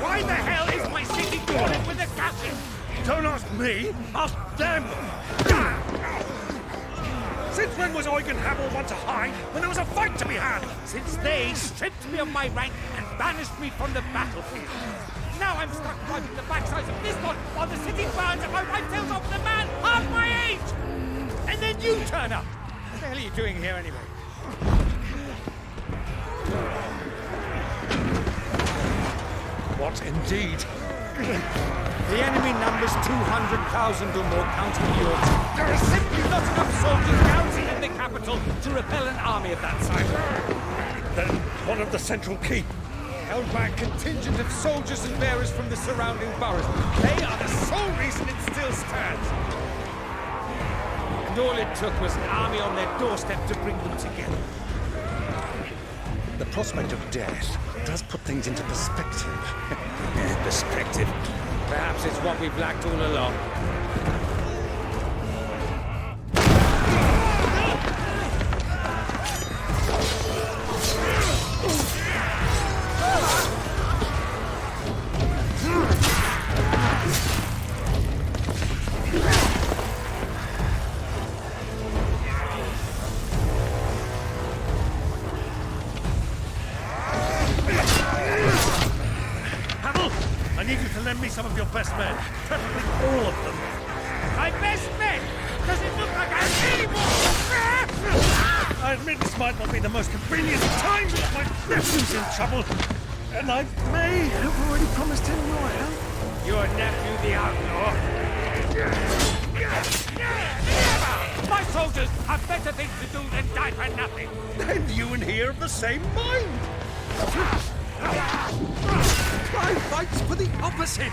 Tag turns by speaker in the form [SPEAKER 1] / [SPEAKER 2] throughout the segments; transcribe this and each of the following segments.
[SPEAKER 1] Why the hell is my city falling with the gases?
[SPEAKER 2] Don't ask me, ask them! Since when was Eugen Hamel one to hide when there was a fight to be had?
[SPEAKER 1] Since they stripped me of my rank and banished me from the battlefield. Now I'm stuck driving the backsides of this one while the city burns and my right tails off the man half my age! And then you turn up! What the hell are you doing here anyway?
[SPEAKER 2] What indeed?
[SPEAKER 1] The enemy numbers 200,000 or more, counting yours. There are simply not enough soldiers garrisoned in the capital to repel an army of that size.
[SPEAKER 2] Then one of the central keep.
[SPEAKER 1] Held by a contingent of soldiers and bearers from the surrounding boroughs. They are the sole reason it still stands. And all it took was an army on their doorstep to bring them together.
[SPEAKER 2] The prospect of death does put things into perspective. Perspective.
[SPEAKER 1] Perhaps it's what we've lacked all along.
[SPEAKER 2] I need you to lend me some of your best men. Preferably all of them.
[SPEAKER 1] My best men! Does it look like I'm anymore?
[SPEAKER 2] I admit this might not be the most convenient time, but my nephew's in trouble. And I may have already promised him your help.
[SPEAKER 1] Your nephew, the outlaw? Never! My soldiers have better things to do than die for nothing.
[SPEAKER 2] And you and he are of the same mind. I fights for the opposite.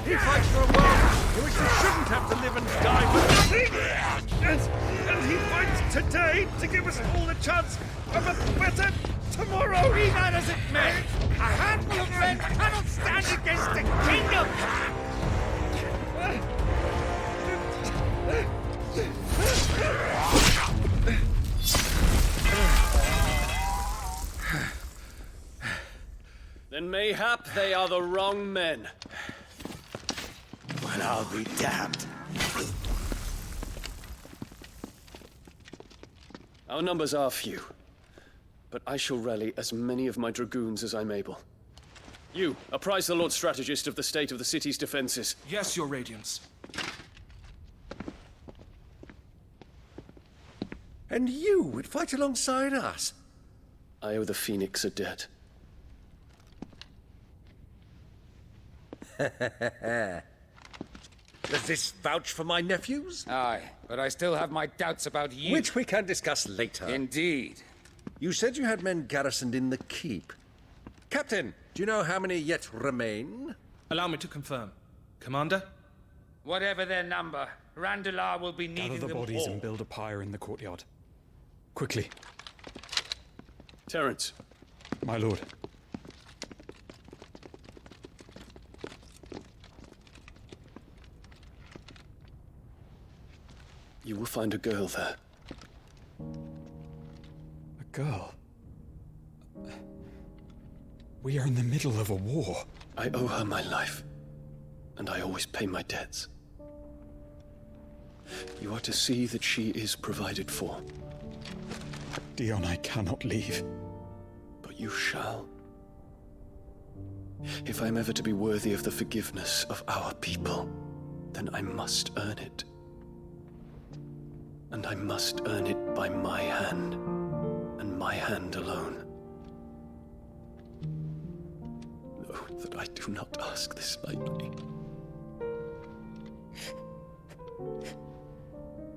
[SPEAKER 2] He fights for a world in which we shouldn't have to live and die for nothing. And he fights today to give us all a chance of a better tomorrow.
[SPEAKER 1] Be that as it may, a handful of men cannot stand against a kingdom.
[SPEAKER 3] Then mayhap they are the wrong men.
[SPEAKER 2] Well, I'll be damned.
[SPEAKER 3] Our numbers are few, but I shall rally as many of my dragoons as I'm able. You, apprise the Lord Strategist of the state of the city's defenses.
[SPEAKER 4] Yes, Your Radiance.
[SPEAKER 2] And you would fight alongside us?
[SPEAKER 3] I owe the Phoenix a debt.
[SPEAKER 2] Does this vouch for my nephews?
[SPEAKER 1] Aye, but I still have my doubts about you.
[SPEAKER 2] Which we can discuss later.
[SPEAKER 1] Indeed.
[SPEAKER 2] You said you had men garrisoned in the keep. Captain, do you know how many yet remain?
[SPEAKER 4] Allow me to confirm. Commander?
[SPEAKER 1] Whatever their number, Randalar will be needing
[SPEAKER 5] Gather the
[SPEAKER 1] them
[SPEAKER 5] bodies
[SPEAKER 1] all.
[SPEAKER 5] and build a pyre in the courtyard. Quickly,
[SPEAKER 3] Terence,
[SPEAKER 5] my lord.
[SPEAKER 3] you will find a girl there.
[SPEAKER 5] A girl. We are in the middle of a war.
[SPEAKER 3] I owe her my life, and I always pay my debts. You are to see that she is provided for,
[SPEAKER 5] Dion, I cannot leave.
[SPEAKER 3] but you shall. If I am ever to be worthy of the forgiveness of our people, then I must earn it. And I must earn it by my hand, and my hand alone. Know that I do not ask this lightly.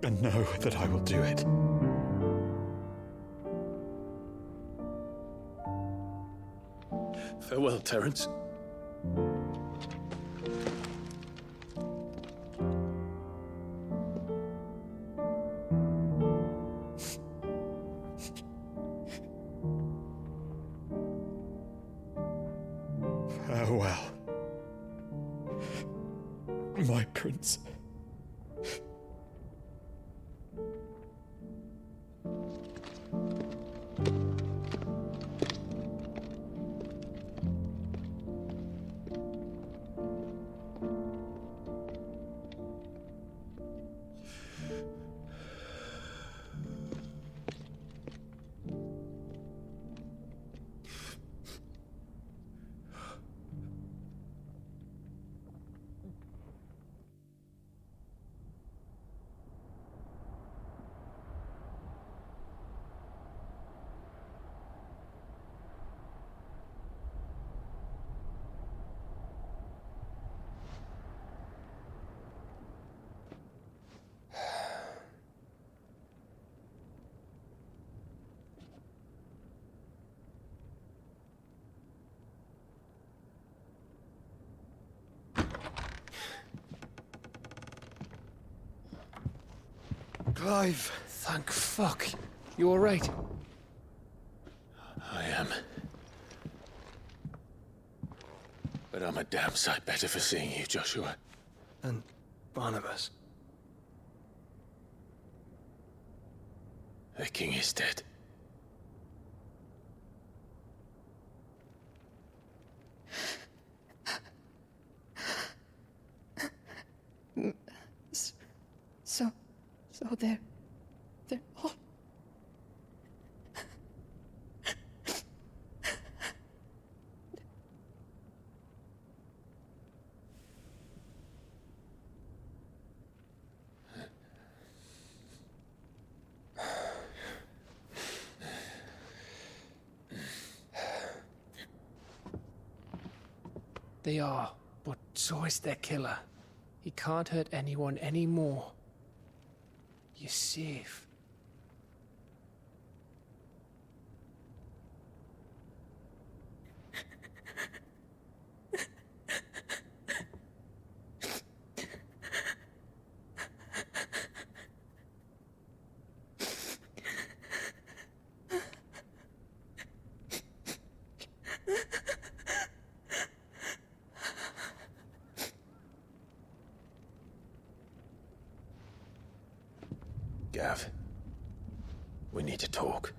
[SPEAKER 5] And know that I will do it.
[SPEAKER 3] Farewell, Terence.
[SPEAKER 5] Farewell, my prince. Clive!
[SPEAKER 3] Thank fuck. You alright?
[SPEAKER 6] I am. But I'm a damn sight better for seeing you, Joshua.
[SPEAKER 5] And Barnabas.
[SPEAKER 6] The king is dead.
[SPEAKER 7] So they're all...
[SPEAKER 3] They are, but so is their killer. He can't hurt anyone anymore. You're safe.
[SPEAKER 6] Gav, we need to talk.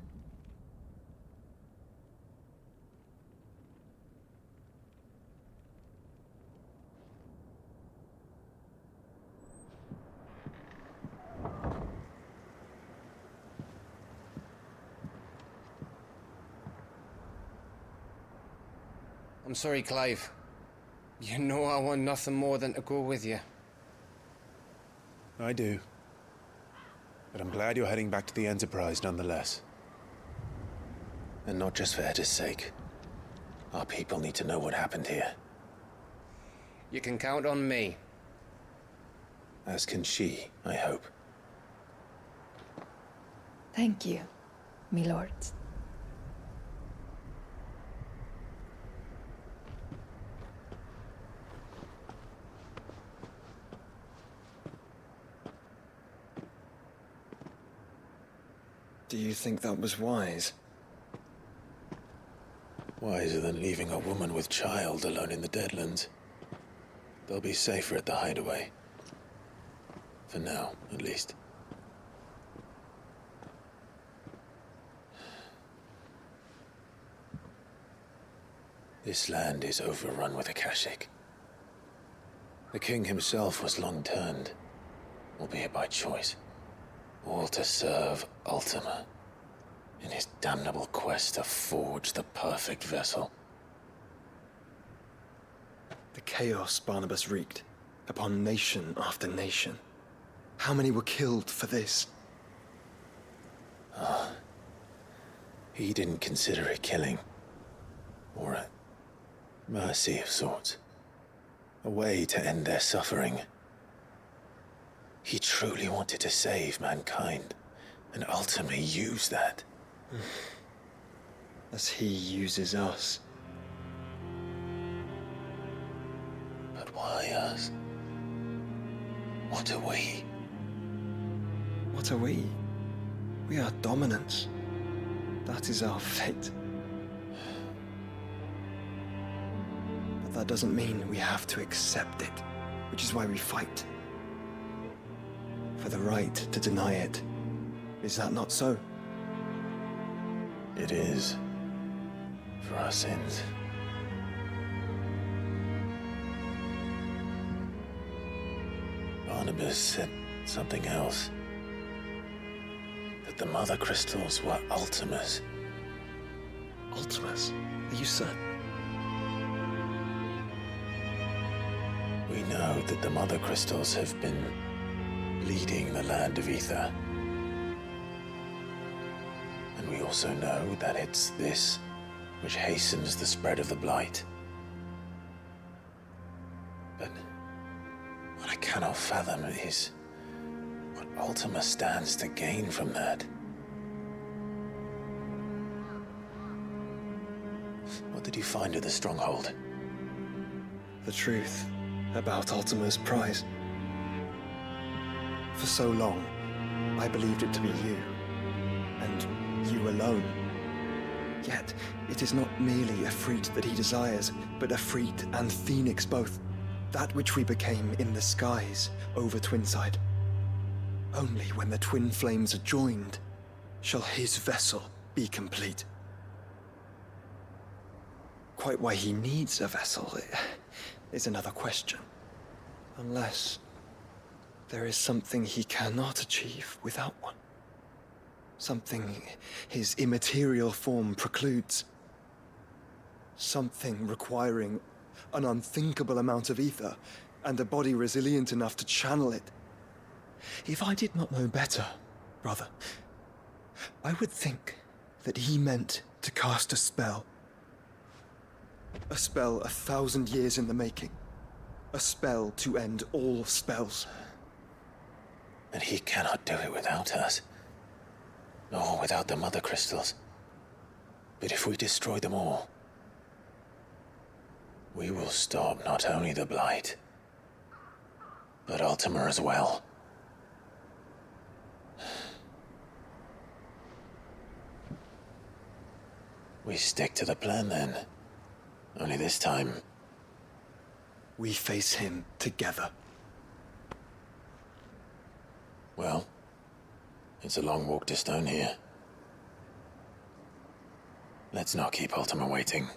[SPEAKER 8] I'm sorry, Clive. You know I want nothing more than to go with you.
[SPEAKER 9] I do. But I'm glad you're heading back to the Enterprise nonetheless.
[SPEAKER 6] And not just for Edda's sake. Our people need to know what happened here.
[SPEAKER 8] You can count on me.
[SPEAKER 6] As can she, I hope.
[SPEAKER 7] Thank you, my lords.
[SPEAKER 5] Do you think that was wise?
[SPEAKER 6] Wiser than leaving a woman with child alone in the Deadlands. They'll be safer at the hideaway. For now, at least. This land is overrun with Akashic. The king himself was long turned, albeit by choice, all to serve Ultima in his damnable quest to forge the perfect vessel.
[SPEAKER 5] The chaos Barnabas wreaked upon nation after nation. How many were killed for this?
[SPEAKER 6] He didn't consider it killing, or a mercy of sorts, a way to end their suffering. He truly wanted to save mankind, and ultimately use that.
[SPEAKER 5] As he uses us.
[SPEAKER 6] But why us? What are we?
[SPEAKER 5] What are we? We are dominance. That is our fate. But that doesn't mean we have to accept it, which is why we fight. For the right to deny it. Is that not so?
[SPEAKER 6] It is. For our sins. Barnabas said something else. That the Mother Crystals were Ultimas.
[SPEAKER 5] Ultimas? Are you certain?
[SPEAKER 6] We know that the Mother Crystals have been leading the land of Ether. And we also know that it's this which hastens the spread of the Blight. But what I cannot fathom is what Ultima stands to gain from that. What did you find at the Stronghold?
[SPEAKER 5] The truth about Ultima's prize. For so long, I believed it to be you, and you alone. Yet, it is not merely a Efreet that he desires, but Efreet and Phoenix both. That which we became in the skies over Twinside. Only when the twin flames are joined shall his vessel be complete. Quite why he needs a vessel is another question. Unless there is something he cannot achieve without one. Something his immaterial form precludes. Something requiring an unthinkable amount of ether and a body resilient enough to channel it. If I did not know better, brother, I would think that he meant to cast a spell. A spell 1,000 years in the making. A spell to end all spells.
[SPEAKER 6] And he cannot do it without us. Nor without the Mother Crystals. But if we destroy them all, we will stop not only the Blight, but Ultima as well. We stick to the plan then. Only this time,
[SPEAKER 5] we face him together.
[SPEAKER 6] Well, it's a long walk to Stone here. Let's not keep Ultima waiting.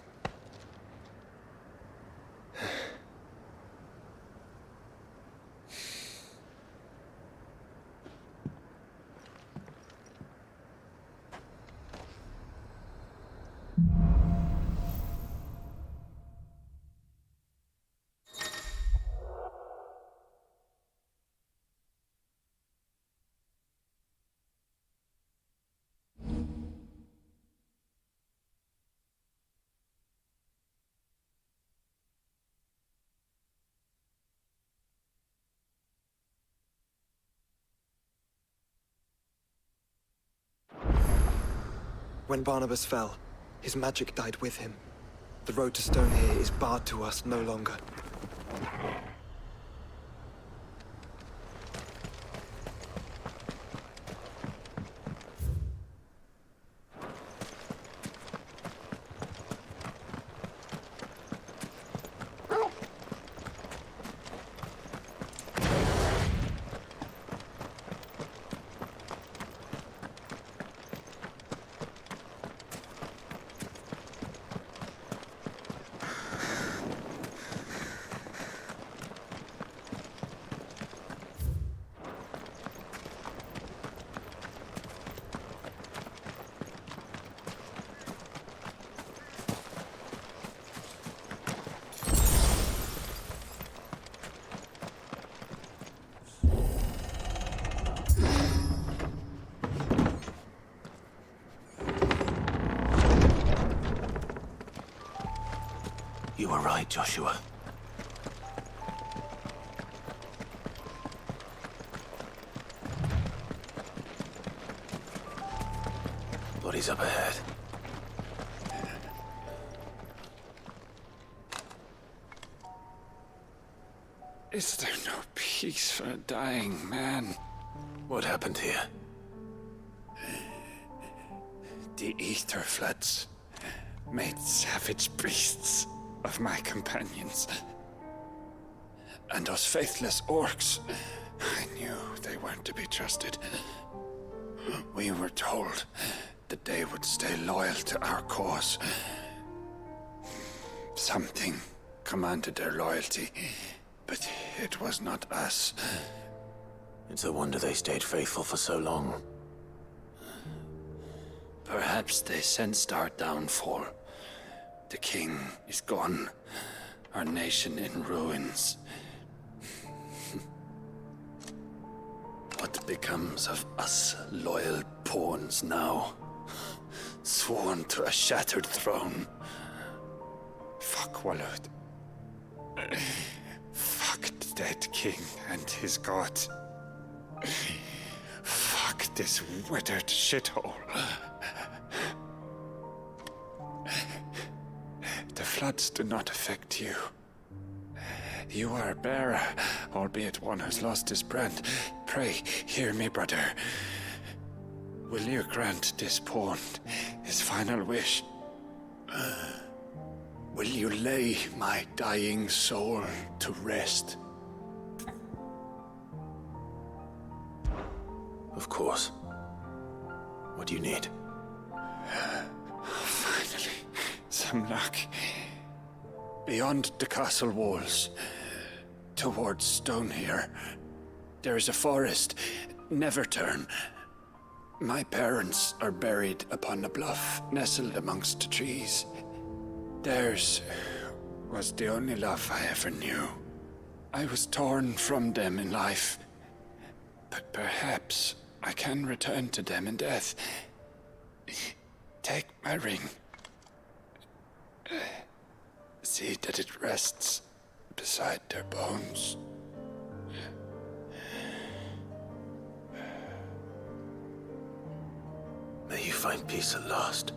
[SPEAKER 5] When Barnabas fell, his magic died with him. The road to Stone here is barred to us no longer.
[SPEAKER 6] You were right, Joshua. Bodies up ahead.
[SPEAKER 10] Is there no peace for a dying man?
[SPEAKER 6] What happened here?
[SPEAKER 10] The ether floods made savage beasts of my companions. And those faithless orcs, I knew they weren't to be trusted. We were told that they would stay loyal to our cause. Something commanded their loyalty, but it was not us.
[SPEAKER 6] It's a wonder they stayed faithful for so long.
[SPEAKER 10] Perhaps they sensed our downfall. The king is gone, our nation in ruins. What becomes of us loyal pawns now? Sworn to a shattered throne. Fuck Walud. Fuck the dead king and his god. Fuck this withered shithole. The floods do not affect you. You are a bearer albeit one who's lost his brand. Pray, hear me, brother. Will you grant this pawn his final wish? Will you lay my dying soul to rest?
[SPEAKER 6] Of course. What do you need?
[SPEAKER 10] Finally, some luck. Beyond the castle walls, towards Stone here, there is a forest. Never turn. My parents are buried upon a bluff, nestled amongst the trees. Theirs was the only love I ever knew. I was torn from them in life, but perhaps I can return to them in death. Take my ring. See that it rests beside their bones.
[SPEAKER 6] May you find peace at last.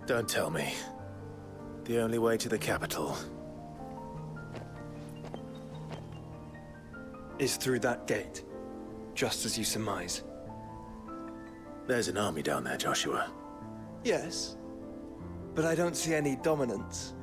[SPEAKER 6] Don't tell me. The only way to the capital
[SPEAKER 5] Is through that gate, just as you surmise.
[SPEAKER 6] There's an army down there, Joshua.
[SPEAKER 5] Yes, but I don't see any dominance.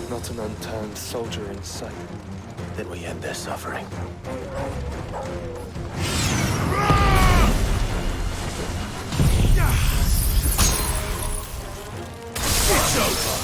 [SPEAKER 5] Not an unturned soldier in sight.
[SPEAKER 6] Then we end their suffering. It's over!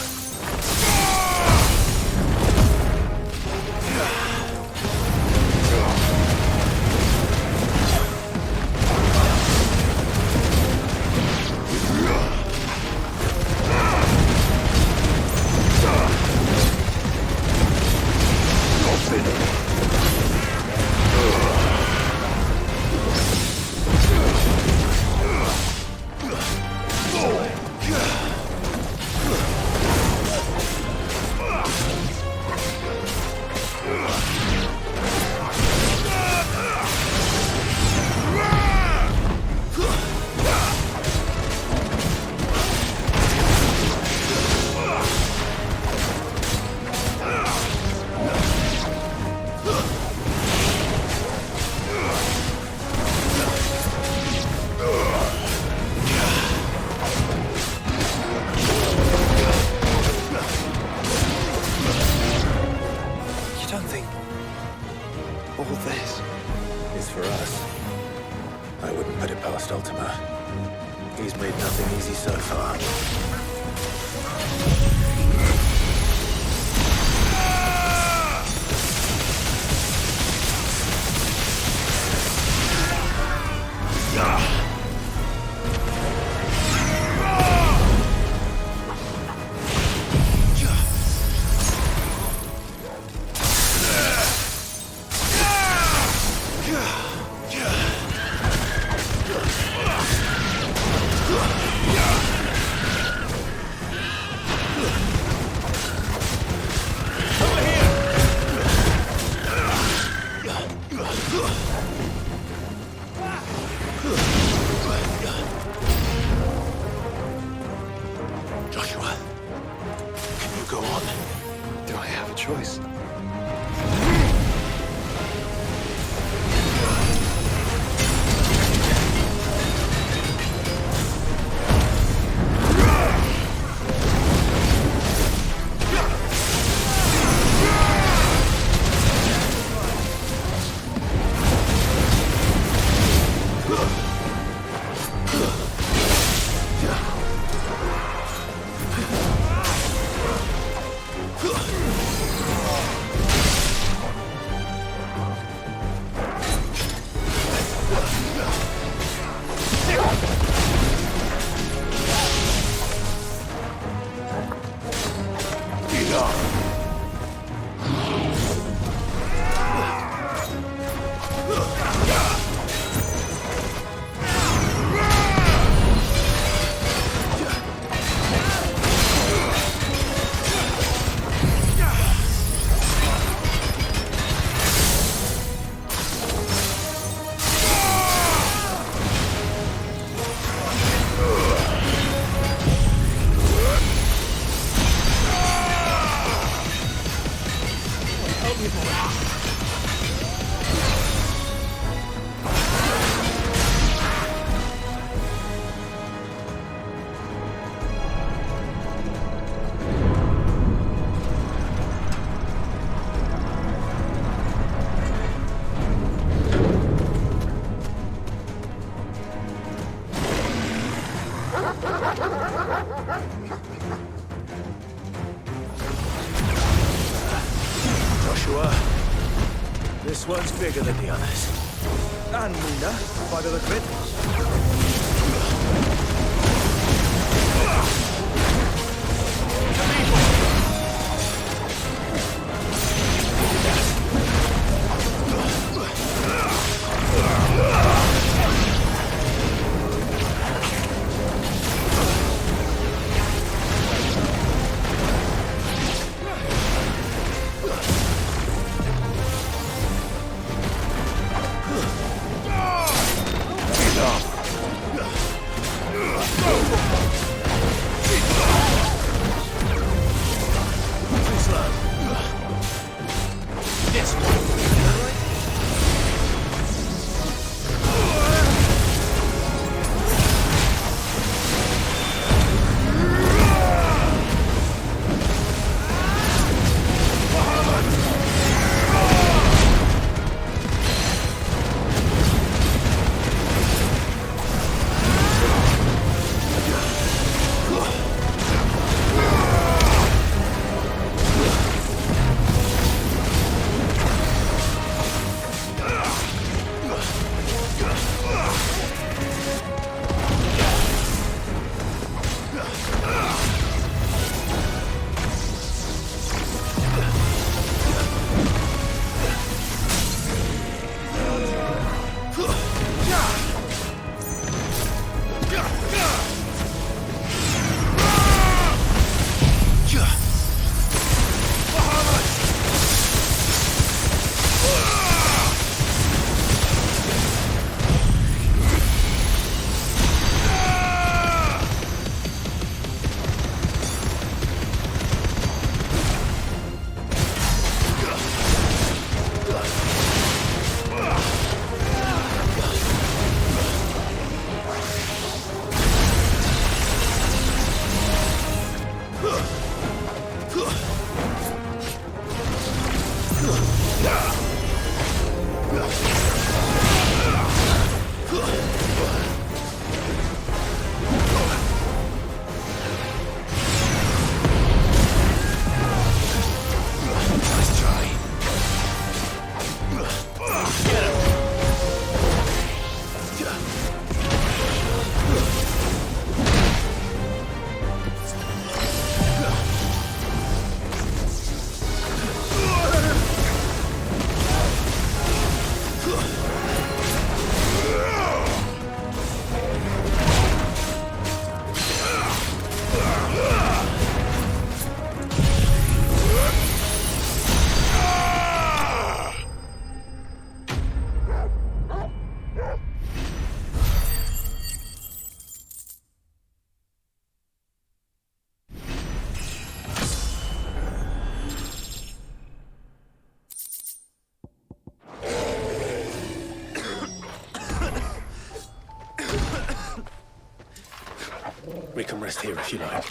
[SPEAKER 5] All this
[SPEAKER 6] is for us. I wouldn't put it past Ultima. He's made nothing easy so far.
[SPEAKER 5] Joshua, can you go on? Do I have a choice? Joshua, this one's bigger than the others. And meaner, by the look of it.
[SPEAKER 11] Ugh!
[SPEAKER 5] We can rest here if you like.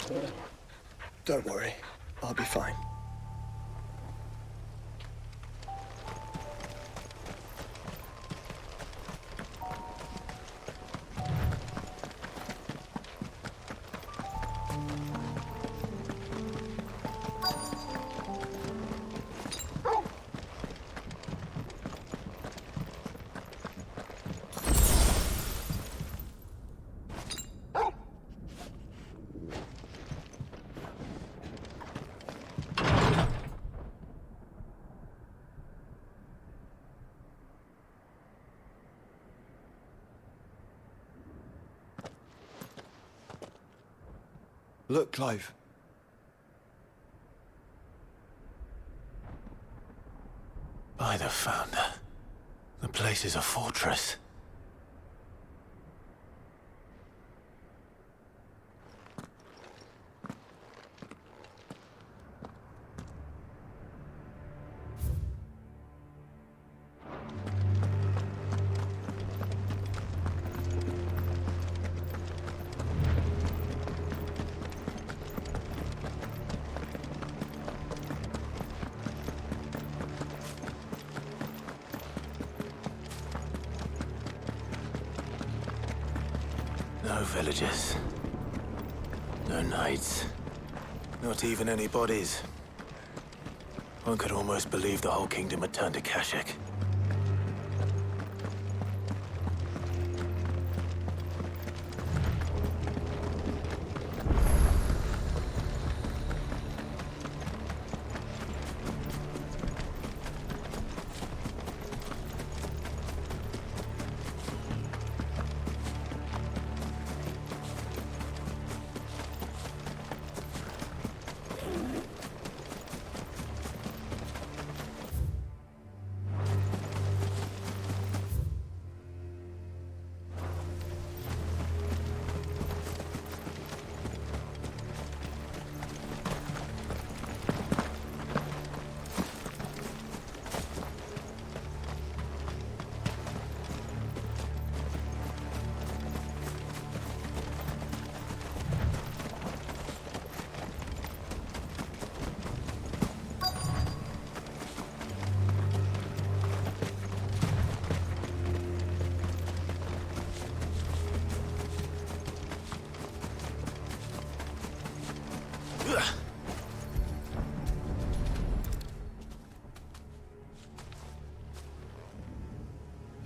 [SPEAKER 5] Don't worry. I'll be fine. Look, Clive.
[SPEAKER 6] By the Founder. The place is a fortress. No villagers. No knights. Not even any bodies. One could almost believe the whole kingdom had turned to Kashyyyk.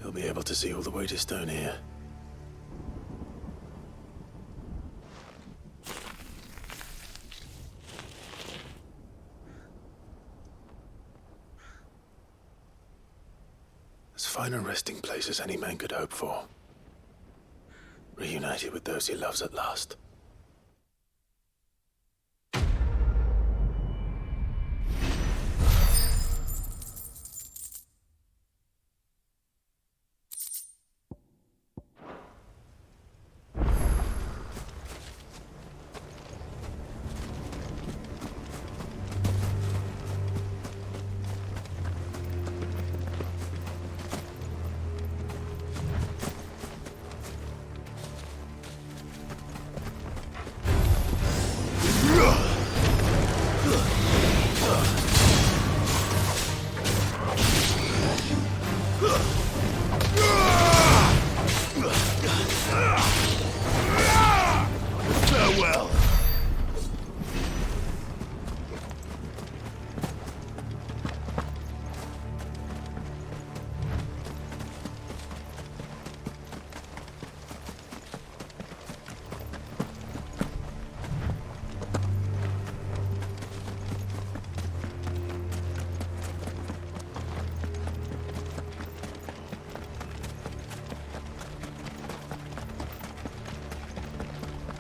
[SPEAKER 6] You'll be able to see all the way to Stone here. As fine a resting place as any man could hope for. Reunited with those he loves at last.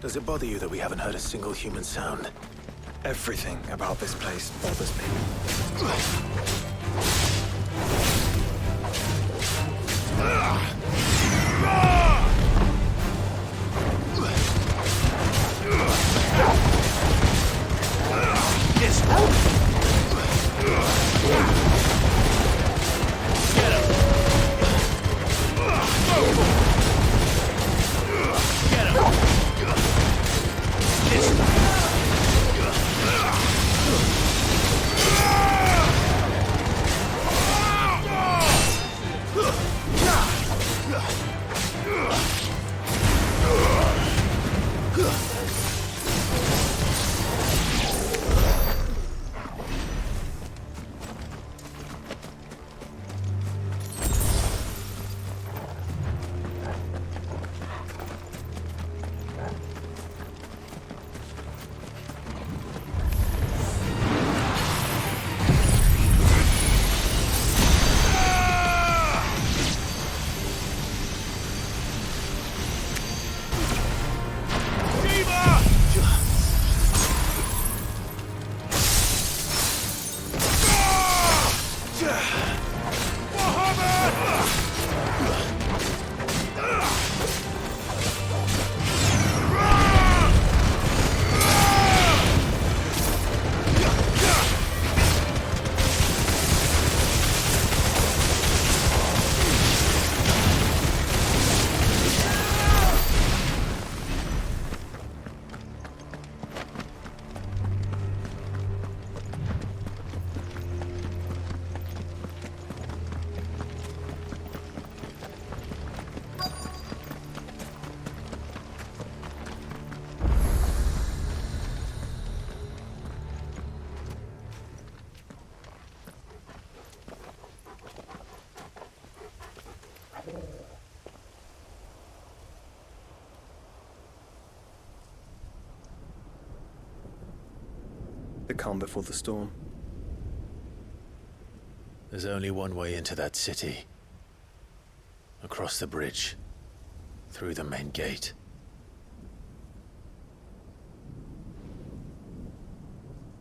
[SPEAKER 6] Does it bother you that we haven't heard a single human sound?
[SPEAKER 5] Everything about this place bothers me. The calm before the storm.
[SPEAKER 6] There's only one way into that city. Across the bridge. Through the main gate.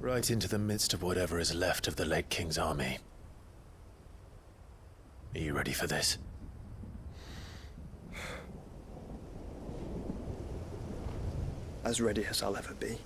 [SPEAKER 6] Right into the midst of whatever is left of the late King's army. Are you ready for this?
[SPEAKER 5] As ready as I'll ever be.